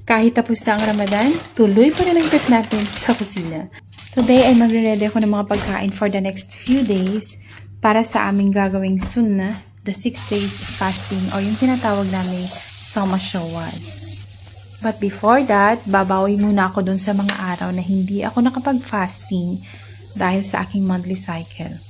Kahit tapos na ang Ramadan, tuloy pa rin ang prep natin sa kusina. Today ay magre-ready ako ng mga pagkain for the next few days para sa aming gagawing sunnah, the 6 days fasting o yung tinatawag namin Sawm Shawwal. But before that, babawi muna ako dun sa mga araw na hindi ako nakapag-fasting dahil sa aking monthly cycle.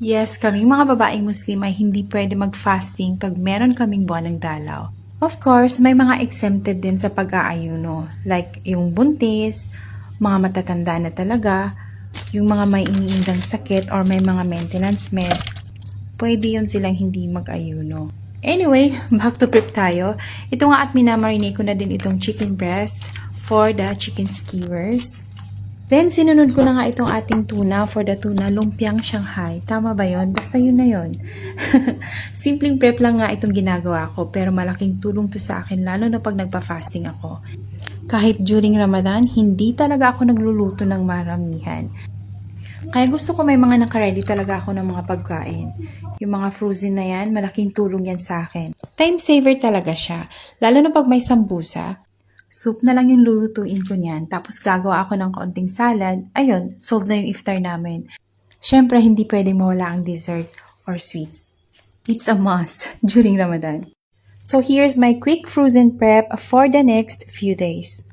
Yes, kaming mga babaeng Muslim ay hindi pwede mag-fasting pag meron kaming buwan ng dalaw. Of course, may mga exempted din sa pag-aayuno, like yung buntis, mga matatanda na talaga, yung mga may iniindang sakit or may mga maintenance med, pwede yun silang hindi mag-ayuno. Anyway, back to prep tayo. Ito nga at minamarinate ko na din itong chicken breast for the chicken skewers. Then, sinunod ko na nga itong ating tuna for the tuna lumpiang Shanghai. Tama ba yon? Basta yun na yun. Simpleng prep lang nga itong ginagawa ko, pero malaking tulong to sa akin, lalo na pag nagpa-fasting ako. Kahit during Ramadan, hindi talaga ako nagluluto ng maramihan. Kaya gusto ko may mga nakaready talaga ako ng mga pagkain. Yung mga frozen na yan, malaking tulong yan sa akin. Time saver talaga siya, lalo na pag may sambusa. Soup na lang yung lulutuin ko niyan, tapos gagawa ako ng kaunting salad. Ayun, solve na yung iftar namin. Syempre, hindi pwedeng mawala ang dessert or sweets. It's a must during Ramadan. So here's my quick frozen prep for the next few days.